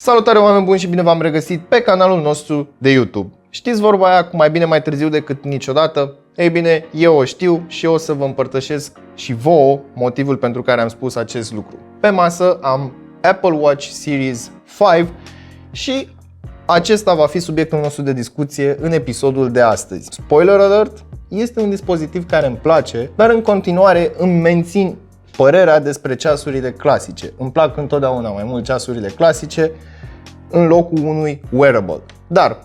Salutare oameni buni și bine v-am regăsit pe canalul nostru de YouTube. Știți vorba aia cu mai bine mai târziu decât niciodată? Ei bine, eu o știu și eu o să vă împărtășesc și vouă motivul pentru care am spus acest lucru. Pe masă am Apple Watch Series 5 și acesta va fi subiectul nostru de discuție în episodul de astăzi. Spoiler alert, este un dispozitiv care îmi place, dar în continuare îmi mențin părerea despre ceasurile clasice. Îmi plac întotdeauna mai mult ceasurile clasice în locul unui wearable. Dar,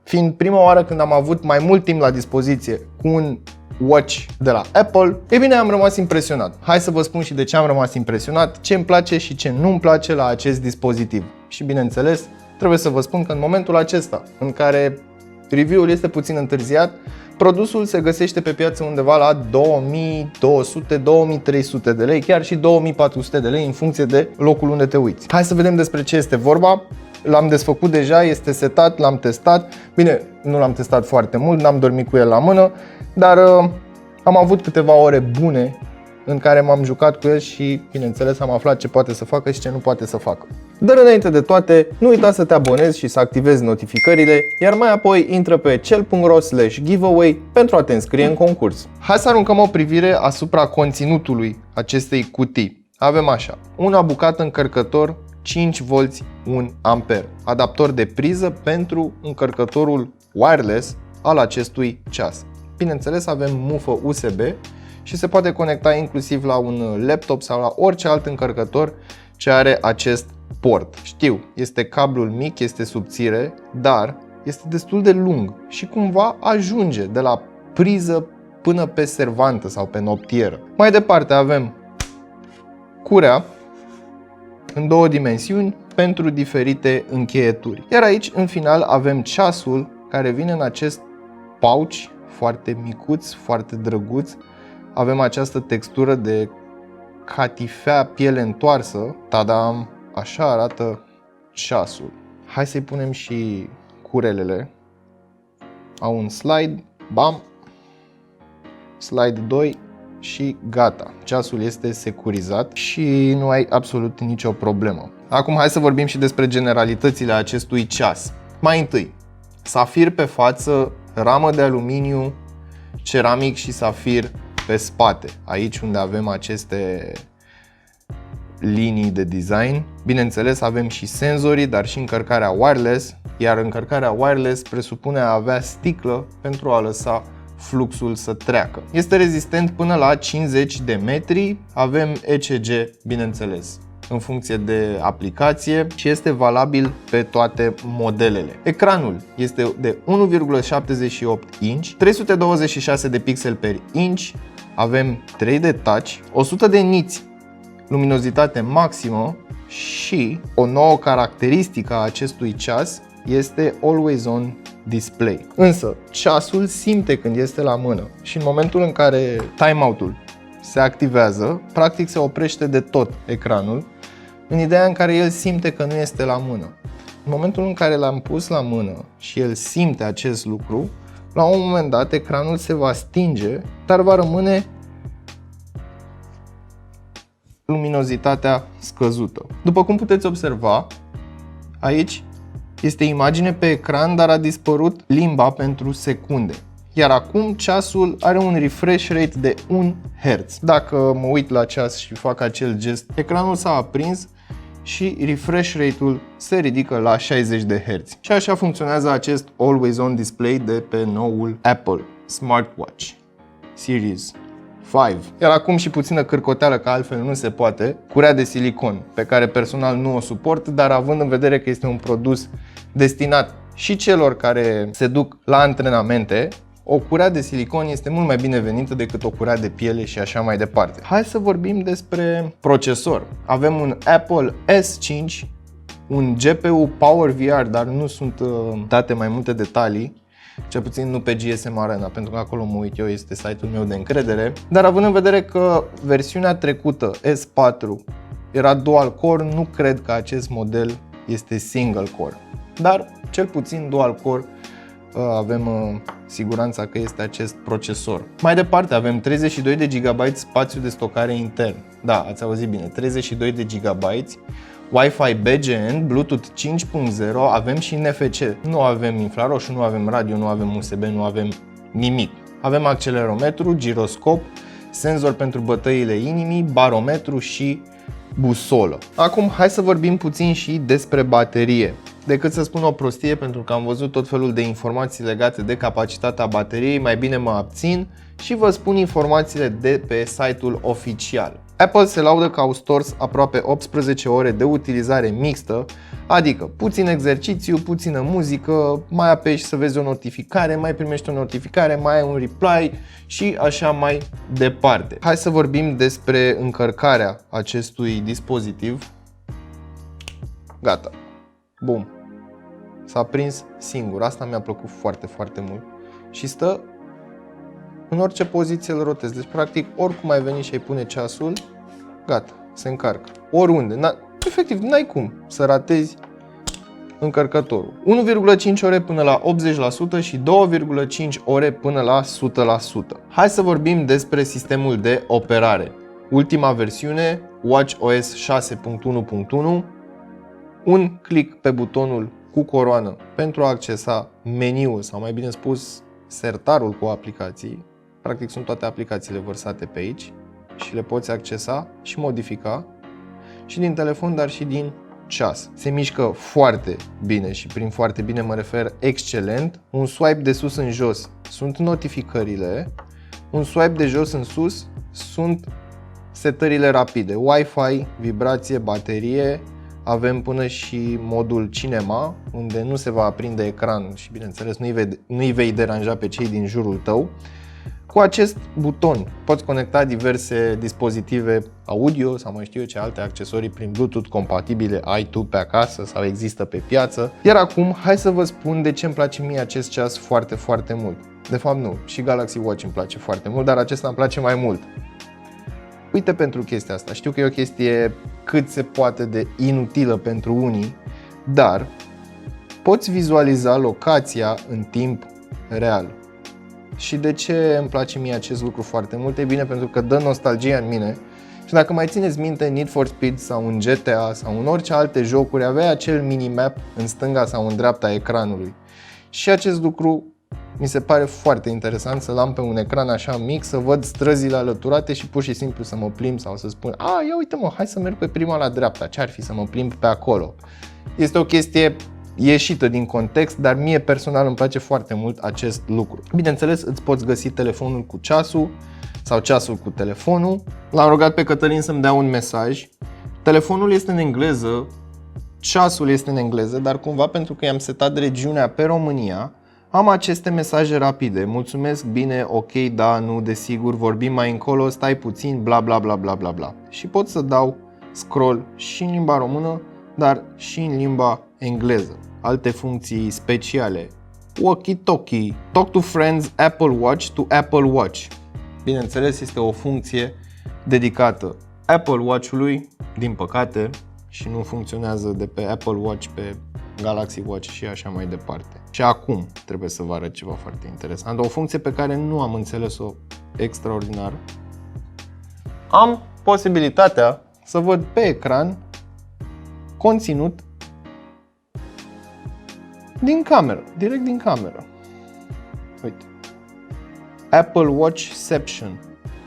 fiind prima oară când am avut mai mult timp la dispoziție cu un watch de la Apple, e bine, am rămas impresionat. Hai să vă spun și de ce am rămas impresionat, ce îmi place și ce nu îmi place la acest dispozitiv. Și bineînțeles, trebuie să vă spun că în momentul acesta, în care review-ul este puțin întârziat, produsul se găsește pe piață undeva la 2200-2300 de lei, chiar și 2400 de lei în funcție de locul unde te uiți. Hai să vedem despre ce este vorba. L-am desfăcut deja, este setat, l-am testat. Bine, nu l-am testat foarte mult, n-am dormit cu el la mână, dar am avut câteva ore bune în care m-am jucat cu el și, bineînțeles, am aflat ce poate să facă și ce nu poate să facă. Dar înainte de toate, nu uita să te abonezi și să activezi notificările, iar mai apoi intră pe cel.ro/giveaway pentru a te înscrie în concurs. Hai să aruncăm o privire asupra conținutului acestei cutii. Avem așa, una bucată încărcător 5V 1 A, adaptor de priză pentru încărcătorul wireless al acestui ceas. Bineînțeles, avem mufă USB și se poate conecta inclusiv la un laptop sau la orice alt încărcător ce are acest port. Știu, este cablul mic, este subțire, dar este destul de lung și cumva ajunge de la priză până pe servantă sau pe noptieră. Mai departe avem curea în două dimensiuni pentru diferite încheieturi. Iar aici, în final, avem ceasul care vine în acest pouch foarte micuț, foarte drăguț. Avem această textură de catifea, piele întoarsă. Tadam! Așa arată ceasul. Hai să-i punem și curelele. Au un slide, bam, slide 2 și gata. Ceasul este securizat și nu ai absolut nicio problemă. Acum hai să vorbim și despre generalitățile acestui ceas. Mai întâi, safir pe față, ramă de aluminiu, ceramic și safir pe spate, aici unde avem aceste linii de design. Bineînțeles, avem și senzorii, dar și încărcarea wireless, iar încărcarea wireless presupune a avea sticlă pentru a lăsa fluxul să treacă. Este rezistent până la 50 de metri, avem ECG, bineînțeles, în funcție de aplicație și este valabil pe toate modelele. Ecranul este de 1,78 inch, 326 de pixel per inch, avem 3D touch, 100 de niți luminozitate maximă și o nouă caracteristică a acestui ceas este Always On Display. Însă, ceasul simte când este la mână și în momentul în care timeout-ul se activează, practic se oprește de tot ecranul, în ideea în care el simte că nu este la mână. În momentul în care l-am pus la mână și el simte acest lucru, la un moment dat ecranul se va stinge, dar va rămâne luminozitatea scăzută. După cum puteți observa, aici este imagine pe ecran, dar a dispărut limba pentru secunde. Iar acum ceasul are un refresh rate de 1 Hz. Dacă mă uit la ceas și fac acel gest, ecranul s-a aprins și refresh rate-ul se ridică la 60 de Hz. Și așa funcționează acest Always On Display de pe noul Apple Smartwatch Series 5. Iar acum și puțină cârcoteală, că altfel nu se poate, curea de silicon, pe care personal nu o suport, dar având în vedere că este un produs destinat și celor care se duc la antrenamente, o curea de silicon este mult mai binevenită decât o curea de piele și așa mai departe. Hai să vorbim despre procesor. Avem un Apple S5, un GPU PowerVR, dar nu sunt date mai multe detalii, cel puțin nu pe GSM Arena, pentru că acolo mă uit eu, este site-ul meu de încredere. Dar având în vedere că versiunea trecută, S4, era dual core, nu cred că acest model este single core. Dar cel puțin dual core avem siguranța că este acest procesor. Mai departe avem 32 de GB spațiu de stocare intern. Da, ați auzit bine, 32 de GB, Wi-Fi BGN, Bluetooth 5.0, avem și NFC. Nu avem infraroșu, nu avem radio, nu avem USB, nu avem nimic. Avem accelerometru, giroscop, senzor pentru bătăile inimii, barometru și busolă. Acum hai să vorbim puțin și despre baterie. Decât să spun o prostie, pentru că am văzut tot felul de informații legate de capacitatea bateriei, mai bine mă abțin și vă spun informațiile de pe site-ul oficial. Apple se laudă că au stors aproape 18 ore de utilizare mixtă, adică puțin exercițiu, puțină muzică, mai apeși să vezi o notificare, mai primești o notificare, mai ai un reply și așa mai departe. Hai să vorbim despre încărcarea acestui dispozitiv. Gata. Bum. S-a prins singur. Asta mi-a plăcut foarte, foarte mult. Și stă în orice poziție îl rotezi. Deci, practic, oricum ai venit și ai pune ceasul, gata, se încarcă. Oriunde. Efectiv, n-ai cum să ratezi încărcătorul. 1,5 ore până la 80% și 2,5 ore până la 100%. Hai să vorbim despre sistemul de operare. Ultima versiune, WatchOS 6.1.1, un click pe butonul cu coroană pentru a accesa meniul, sau mai bine spus, sertarul cu aplicații. Practic sunt toate aplicațiile vărsate pe aici și le poți accesa și modifica și din telefon, dar și din ceas. Se mișcă foarte bine și prin foarte bine mă refer excelent. Un swipe de sus în jos sunt notificările, un swipe de jos în sus sunt setările rapide, Wi-Fi, vibrație, baterie. Avem până și modul cinema, unde nu se va aprinde ecran și bineînțeles nu-i vei deranja pe cei din jurul tău. Cu acest buton poți conecta diverse dispozitive audio sau mai știu eu ce alte accesorii prin Bluetooth compatibile ai tu pe acasă sau există pe piață. Iar acum hai să vă spun de ce îmi place mie acest ceas foarte, foarte mult. De fapt nu, și Galaxy Watch îmi place foarte mult, dar acesta îmi place mai mult. Uite, pentru chestia asta, știu că e o chestie cât se poate de inutilă pentru unii, dar poți vizualiza locația în timp real. Și de ce îmi place mie acest lucru foarte mult? E bine, pentru că dă nostalgia în mine. Și dacă mai țineți minte, Need for Speed sau în GTA sau în orice alte jocuri, avea acel minimap în stânga sau în dreapta ecranului. Și acest lucru mi se pare foarte interesant, să-l am pe un ecran așa mic, să văd străzile alăturate și pur și simplu să mă plimb sau să spun: a, ia uite mă, hai să merg pe prima la dreapta, ce-ar fi să mă plimb pe acolo. Este o chestie ieșită din context, dar mie personal îmi place foarte mult acest lucru. Bineînțeles, îți poți găsi telefonul cu ceasul sau ceasul cu telefonul. L-am rugat pe Cătălin să-mi dea un mesaj. Telefonul este în engleză, ceasul este în engleză, dar cumva pentru că i-am setat regiunea pe România, am aceste mesaje rapide. Mulțumesc, bine, ok, da, nu, desigur, vorbim mai încolo, stai puțin, bla bla bla bla bla bla. Și pot să dau scroll și în limba română, dar și în limba engleză. Alte funcții speciale. Walkie-talkie, talk to friends, Apple Watch to Apple Watch. Bineînțeles, este o funcție dedicată Apple Watch-ului, din păcate, și nu funcționează de pe Apple Watch pe Galaxy Watch și așa mai departe. Și acum trebuie să vă arăt ceva foarte interesant, o funcție pe care nu am înțeles-o extraordinar. Am posibilitatea să văd pe ecran conținut din cameră, direct din cameră. Uite. Apple Watchception.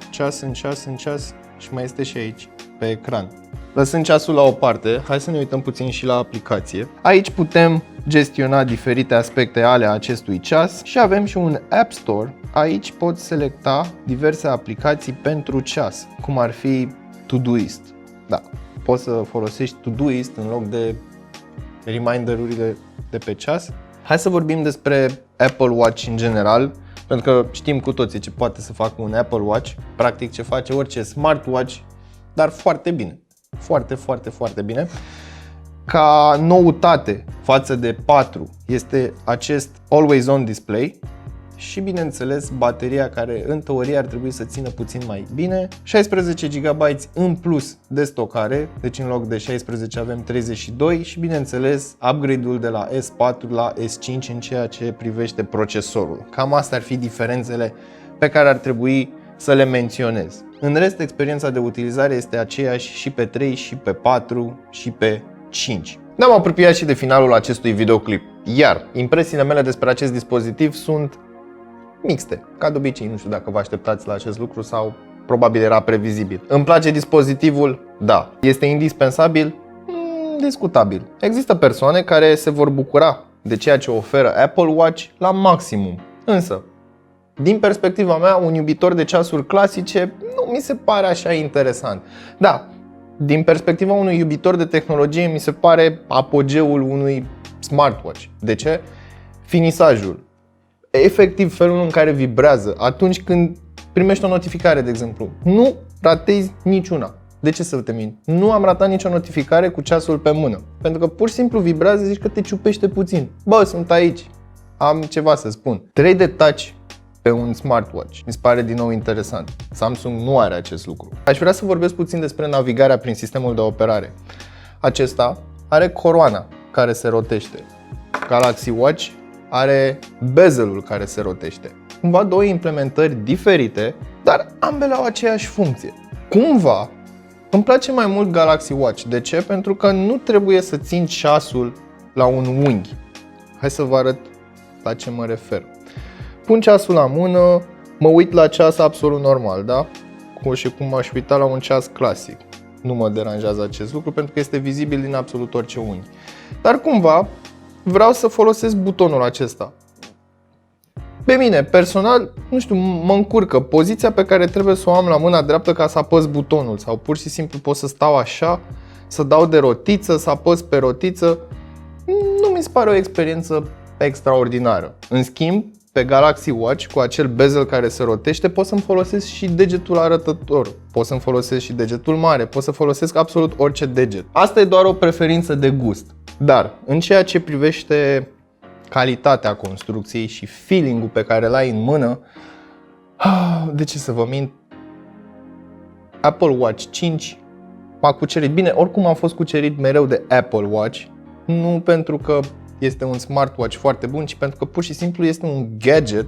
Ceas în ceas în ceas și mai este și aici, pe ecran. Lăsând ceasul la o parte, hai să ne uităm puțin și la aplicație. Aici putem gestiona diferite aspecte ale acestui ceas și avem și un App Store. Aici poți selecta diverse aplicații pentru ceas, cum ar fi Todoist. Da, poți să folosești Todoist în loc de reminder-urile de pe ceas. Hai să vorbim despre Apple Watch în general, pentru că știm cu toții ce poate să facă un Apple Watch, practic ce face orice smartwatch, dar foarte bine. Foarte, foarte, foarte bine. Ca noutate față de 4 este acest Always On Display și bineînțeles bateria, care în teorie ar trebui să țină puțin mai bine. 16 GB în plus de stocare, deci în loc de 16 avem 32 și bineînțeles upgrade-ul de la S4 la S5 în ceea ce privește procesorul. Cam astea ar fi diferențele pe care ar trebui să le menționez. În rest, experiența de utilizare este aceeași și pe 3, și pe 4, și pe 5. Ne-am apropiat și de finalul acestui videoclip, iar impresiile mele despre acest dispozitiv sunt mixte. Ca de obicei, nu știu dacă vă așteptați la acest lucru sau probabil era previzibil. Îmi place dispozitivul? Da. Este indispensabil? Discutabil. Există persoane care se vor bucura de ceea ce oferă Apple Watch la maximum. Însă, din perspectiva mea, un iubitor de ceasuri clasice nu mi se pare așa interesant. Da, din perspectiva unui iubitor de tehnologie mi se pare apogeul unui smartwatch. De ce? Finisajul. Efectiv felul în care vibrează atunci când primești o notificare, de exemplu. Nu ratezi niciuna. De ce să te mint? Nu am ratat nicio notificare cu ceasul pe mână. Pentru că pur și simplu vibrează, zici că te ciupește puțin. Bă, sunt aici. Am ceva să spun. 3D Touch pe un smartwatch. Mi se pare din nou interesant. Samsung nu are acest lucru. Aș vrea să vorbesc puțin despre navigarea prin sistemul de operare. Acesta are coroana care se rotește. Galaxy Watch are bezelul care se rotește. Cumva două implementări diferite, dar ambele au aceeași funcție. Cumva îmi place mai mult Galaxy Watch. De ce? Pentru că nu trebuie să țin ceasul la un unghi. Hai să vă arăt la ce mă refer. Pun ceasul la mână, mă uit la ceas absolut normal, da? Și cum m-aș uita la un ceas clasic. Nu mă deranjează acest lucru pentru că este vizibil din absolut orice unghi. Dar cumva vreau să folosesc butonul acesta. Pe mine, personal, nu știu, mă încurcă poziția pe care trebuie să o am la mâna dreaptă ca să apăs butonul. Sau pur și simplu pot să stau așa, să dau de rotiță, să apăs pe rotiță. Nu mi se pare o experiență extraordinară. În schimb, pe Galaxy Watch, cu acel bezel care se rotește, pot să-mi folosesc și degetul arătător, pot să-mi folosesc și degetul mare, pot să folosesc absolut orice deget. Asta e doar o preferință de gust. Dar, în ceea ce privește calitatea construcției și feeling-ul pe care îl ai în mână, de ce să vă mint, Apple Watch 5 m-a cucerit. Bine, oricum am fost cucerit mereu de Apple Watch, nu pentru că este un smartwatch foarte bun, ci pentru că pur și simplu este un gadget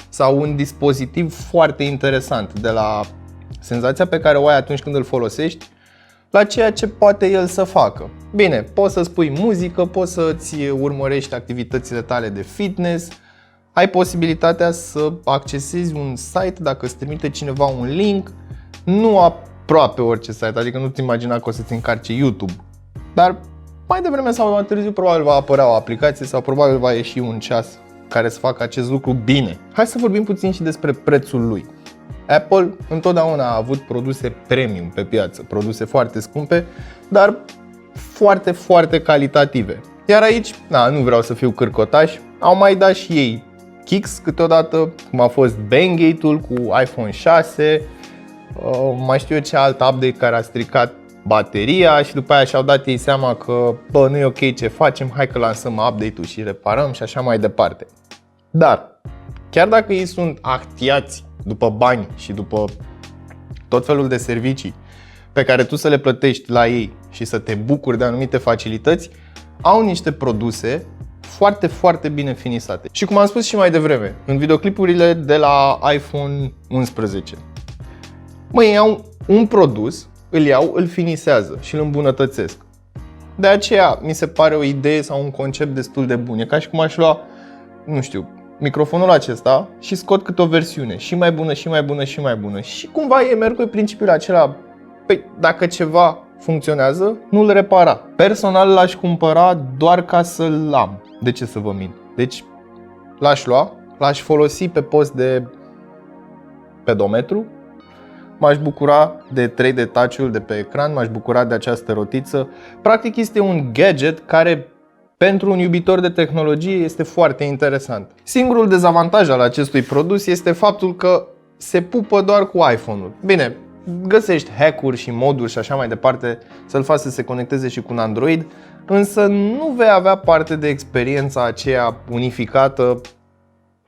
sau un dispozitiv foarte interesant, de la senzația pe care o ai atunci când îl folosești la ceea ce poate el să facă. Bine, poți să spui muzică, poți să-ți urmărești activitățile tale de fitness, ai posibilitatea să accesezi un site dacă îți trimite cineva un link, nu aproape orice site, adică nu-ți imagina că o să-ți încarce YouTube, dar mai devreme sau mai târziu probabil va apărea o aplicație sau probabil va ieși un ceas care să facă acest lucru bine. Hai să vorbim puțin și despre prețul lui. Apple întotdeauna a avut produse premium pe piață, produse foarte scumpe, dar foarte, foarte calitative. Iar aici, nu vreau să fiu cârcotaș, au mai dat și ei kicks câteodată, cum a fost Bangate-ul cu iPhone 6, mai știu eu ce alt update care a stricat bateria și după aia și-au dat ei seama că nu e ok ce facem, hai că lansăm update-ul și reparăm și așa mai departe. Dar, chiar dacă ei sunt actiați după bani și după tot felul de servicii pe care tu să le plătești la ei și să te bucuri de anumite facilități, au niște produse foarte, foarte bine finisate. Și cum am spus și mai devreme, în videoclipurile de la iPhone 11, ei iau un produs, îl finisează și îl îmbunătățesc. De aceea mi se pare o idee sau un concept destul de bun. E ca și cum aș lua, nu știu, microfonul acesta și scot câte o versiune și mai bună, și mai bună, și mai bună. Și cumva e merg pe principiul acela, dacă ceva funcționează, nu-l repara. Personal l-aș cumpăra doar ca să-l am. De ce să vă mint? Deci l-aș lua, l-aș folosi pe post de pedometru, m-aș bucura de 3D Touch-ul de pe ecran, m-aș bucura de această rotiță. Practic este un gadget care pentru un iubitor de tehnologie este foarte interesant. Singurul dezavantaj al acestui produs este faptul că se pupă doar cu iPhone-ul. Bine, găsești hack-uri și moduri și așa mai departe să-l faci să se conecteze și cu un Android, însă nu vei avea parte de experiența aceea unificată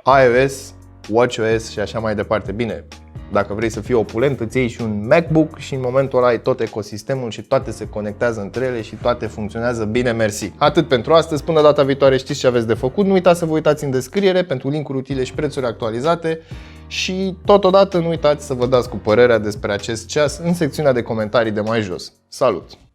iOS, WatchOS și așa mai departe. Bine, dacă vrei să fii opulent, îți iei și un MacBook și în momentul ăla ai tot ecosistemul și toate se conectează între ele și toate funcționează bine, mersi. Atât pentru astăzi, până data viitoare știți ce aveți de făcut. Nu uitați să vă uitați în descriere pentru linkuri utile și prețuri actualizate și totodată nu uitați să vă dați cu părerea despre acest ceas în secțiunea de comentarii de mai jos. Salut!